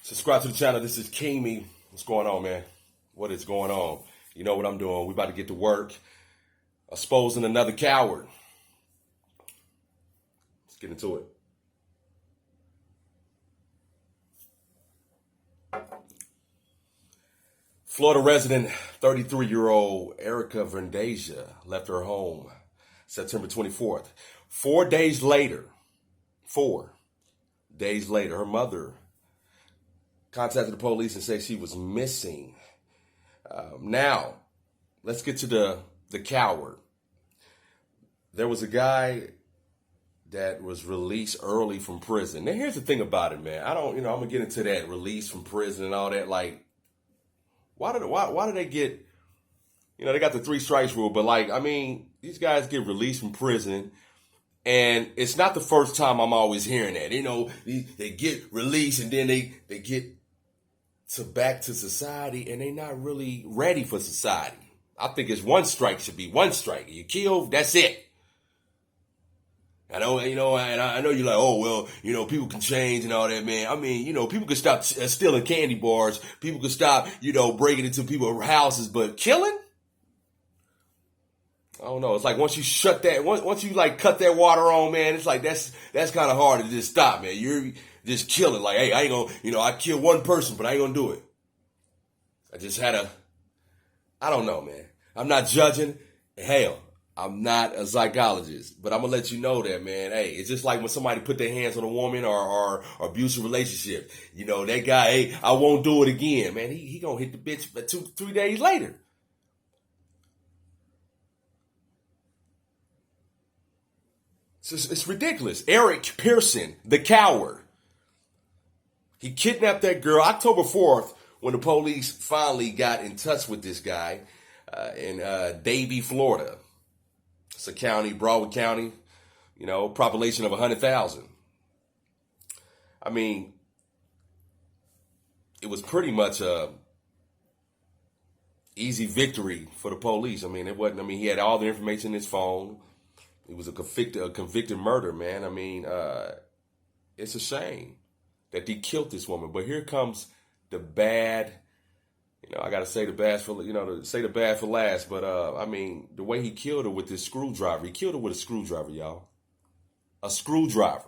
Subscribe to the channel. This is Kimi. What's going on, man? What is going on? You know what I'm doing. We about to get to work. Exposing another coward. Let's get into it. Florida resident 33-year-old Erika Verdecia left her home September 24th. 4 days later, her mother contacted the police and said she was missing. Now, let's get to the coward. There was a guy that was released early from prison. Now, here's the thing about it, man. I'm going to get into that release from prison and all that. Like, why do they get, they got the 3 strikes rule, but these guys get released from prison. And it's not the first time I'm always hearing that. They get released and then they get back to society and they're not really ready for society. I think it's 1 strike should be 1 strike. You kill, that's it. I know, and I know you're like, oh, well, people can change and all that, man. People can stop stealing candy bars. People can stop, breaking into people's houses, but killing? I don't know. It's like once you shut that, once you cut that water on, man, it's like that's kind of hard to just stop, man. You're just killing. Like, hey, I ain't gonna, I killed 1 person, but I ain't gonna do it. I just had I don't know, man. I'm not judging. Hell, I'm not a psychologist, but I'm gonna let you know that, man. Hey, it's just like when somebody put their hands on a woman or abusive relationship. That guy, hey, I won't do it again, man. He gonna hit the bitch 2-3 days later. It's ridiculous. Eric Pearson, the coward. He kidnapped that girl October 4th when the police finally got in touch with this guy in Davie, Florida. It's a county, Broward County, population of 100,000. It was pretty much a easy victory for the police. It wasn't, he had all the information in his phone. He was a convicted murder, man. It's a shame that he killed this woman. But here comes the bad. I got to say the bad for the bad for last. But the way he killed her with this screwdriver. He killed her with a screwdriver, y'all. A screwdriver.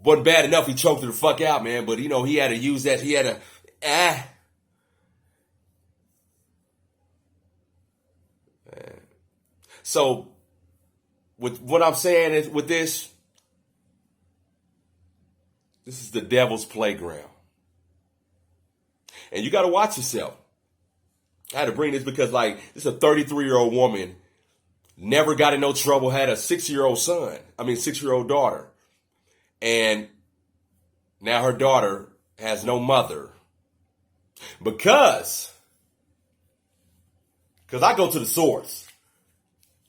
Wasn't bad enough. He choked her the fuck out, man. But he had to use that. He had to So, with what I'm saying is, with this is the devil's playground. And you got to watch yourself. I had to bring this because, this is a 33-year-old woman, never got in no trouble, had a 6-year-old daughter. And now her daughter has no mother. Because I go to the source.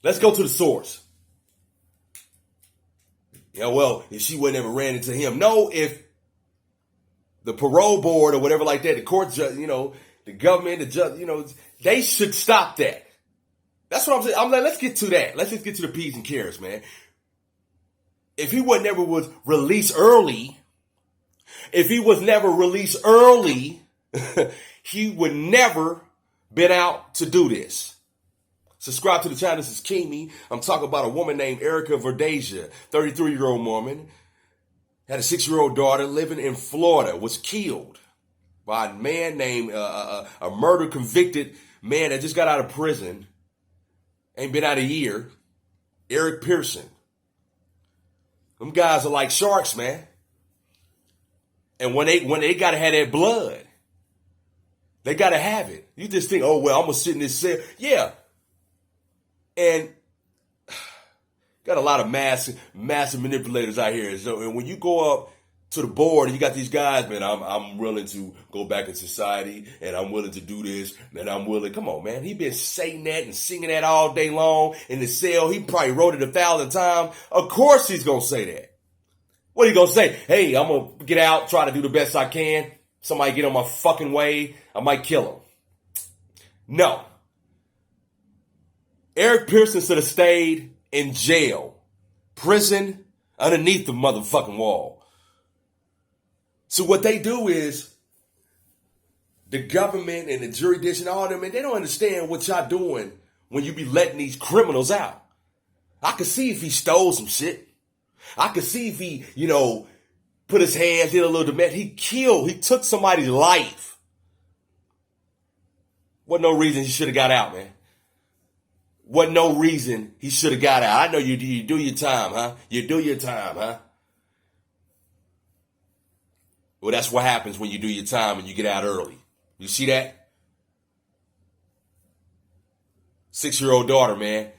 Let's go to the source. If she would never ran into him. No, if the parole board or whatever like that, the court judge, the government, the judge, they should stop that. That's what I'm saying. I'm like, let's get to that. Let's just get to the P's and Q's, man. If he never was released early, he would never been out to do this. Subscribe to the channel. This is Kimi. I'm talking about a woman named Erika Verdecia, 33-year-old woman, had a 6-year-old daughter living in Florida, was killed by a man named, a murder convicted man that just got out of prison, ain't been out a year, Eric Pearson. Them guys are like sharks, man. And when they gotta have that blood, they gotta have it. You just think, oh, well, I'm gonna sit in this cell. Yeah. And got a lot of massive manipulators out here. So, and when you go up to the board and you got these guys, man, I'm willing to go back in society and I'm willing to do this and I'm willing. Come on, man. He been saying that and singing that all day long in the cell. He probably wrote it 1,000 times. Of course he's going to say that. What are you going to say? Hey, I'm going to get out, try to do the best I can. Somebody get on my fucking way, I might kill him. No. Eric Pearson should have stayed in jail, prison, underneath the motherfucking wall. So what they do is the government and the jurisdiction, all them, and they don't understand what y'all doing when you be letting these criminals out. I could see if he stole some shit. I could see if he, put his hands, did a little domestic. He took somebody's life. Wasn't no reason he should have got out, man. Wasn't no reason he should have got out. I know you do your time, huh? You do your time, huh? Well, that's what happens when you do your time and you get out early. You see that? 6-year-old daughter, man.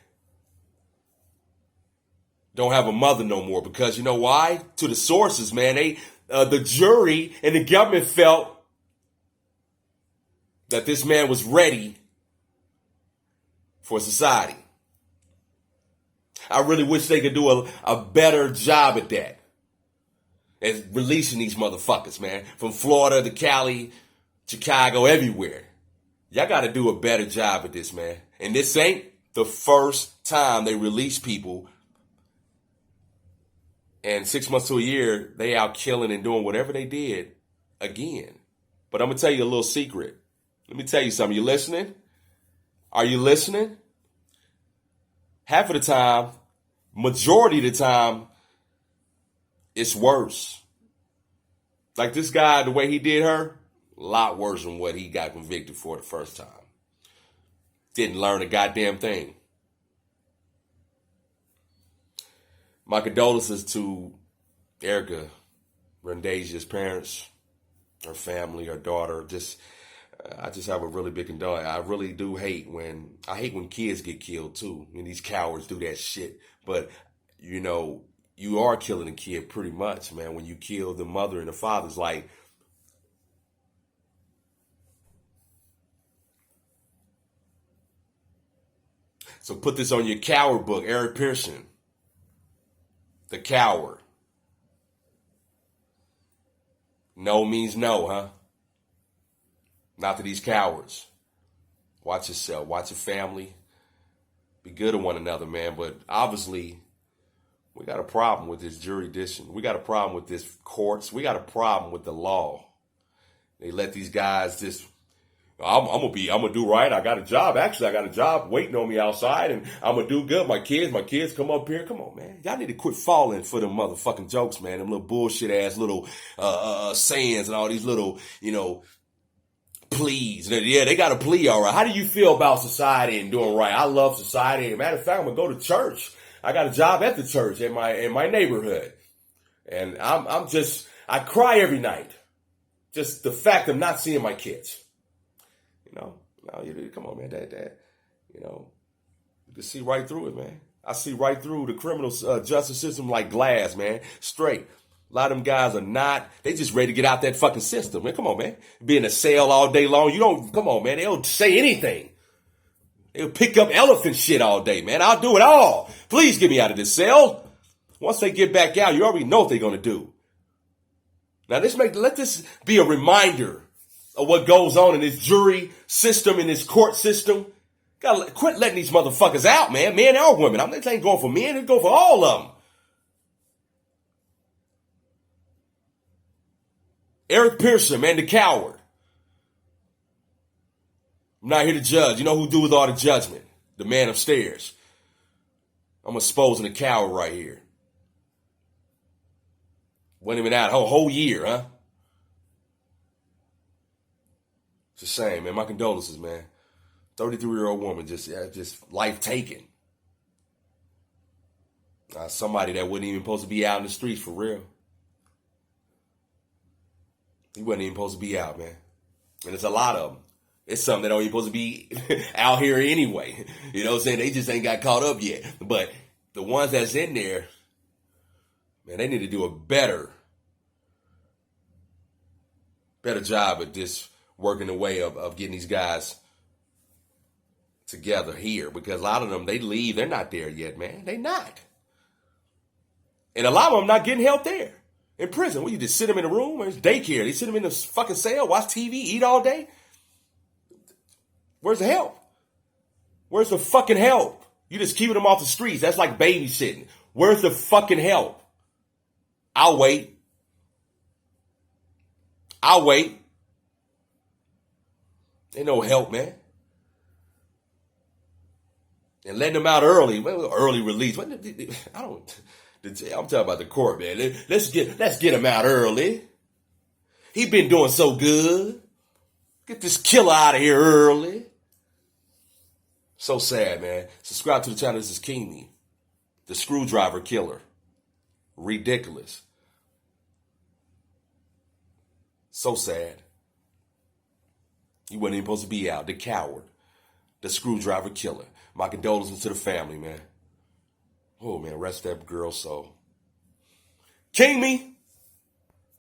Don't have a mother no more because you know why? To the sources, man. The jury and the government felt that this man was ready for society. I really wish they could do a better job at that. As releasing these motherfuckers, man. From Florida to Cali, Chicago, everywhere. Y'all got to do a better job at this, man. And this ain't the first time they release people. And 6 months to a year, they out killing and doing whatever they did again. But I'm going to tell you a little secret. Let me tell you something. You listening? Are you listening? Half of the time, majority of the time, it's worse. Like this guy, the way he did her, a lot worse than what he got convicted for the first time. Didn't learn a goddamn thing. My condolences to Erika, Verdecia's parents, her family, her daughter. I just have a really big condolence. I really do hate when kids get killed too. And these cowards do that shit. But, you are killing a kid pretty much, man, when you kill the mother and the father. It's like, so put this on your coward book, Eric Pearson. The coward. No means no, huh? Not to these cowards. Watch yourself. Watch your family. Be good to one another, man. But obviously, we got a problem with this jurisdiction. We got a problem with this courts. We got a problem with the law. They let these guys just, I'm gonna do right. I got a job. Actually, I got a job waiting on me outside, and I'm gonna do good. My kids come up here. Come on, man. Y'all need to quit falling for them motherfucking jokes, man. Them little bullshit ass little sayings and all these little, pleas. Yeah, they got to plea, all right. How do you feel about society and doing right? I love society. As a matter of fact, I'm gonna go to church. I got a job at the church in my neighborhood, and I cry every night. Just the fact of not seeing my kids. Come on, man, Dad. You can see right through it, man. I see right through the criminal justice system like glass, man. Straight. A lot of them guys are not, they just ready to get out that fucking system. Man, come on, man. Be in a cell all day long. Come on, man. They don't say anything. They'll pick up elephant shit all day, man. I'll do it all. Please get me out of this cell. Once they get back out, you already know what they're going to do. Now, let this be a reminder of what goes on in this jury system, in this court system. Gotta quit letting these motherfuckers out, man. Men or women. This ain't going for men. It's going for all of them. Eric Pearson, man, the coward. I'm not here to judge. You know who do with all the judgment? The man upstairs. I'm exposing the coward right here. Went him out a whole year, huh? It's a shame, man. My condolences, man. 33-year-old woman, just life taken. Somebody that wasn't even supposed to be out in the streets for real. He wasn't even supposed to be out, man. And it's a lot of them. It's something that don't even supposed to be out here anyway. You know what I'm saying? They just ain't got caught up yet. But the ones that's in there, man, they need to do a better job at this, working the way of getting these guys together here. Because a lot of them, they leave. They're not there yet, man. They not. And a lot of them not getting help there. In prison, well, you just sit them in a room, or it's daycare. They sit them in the fucking cell, watch TV, eat all day. Where's the help? Where's the fucking help? You just keeping them off the streets. That's like babysitting. Where's the fucking help? I'll wait. I'll wait. Ain't no help, man. And letting them out early. Early release. I don't. I'm talking about the court, man. Let's get him out early. He been doing so good. Get this killer out of here early. So sad, man. Subscribe to the channel. This is Kimi, the screwdriver killer. Ridiculous. So sad. You wasn't even supposed to be out. The coward. The screwdriver killer. My condolences to the family, man. Oh, man, rest that girl's soul. King me.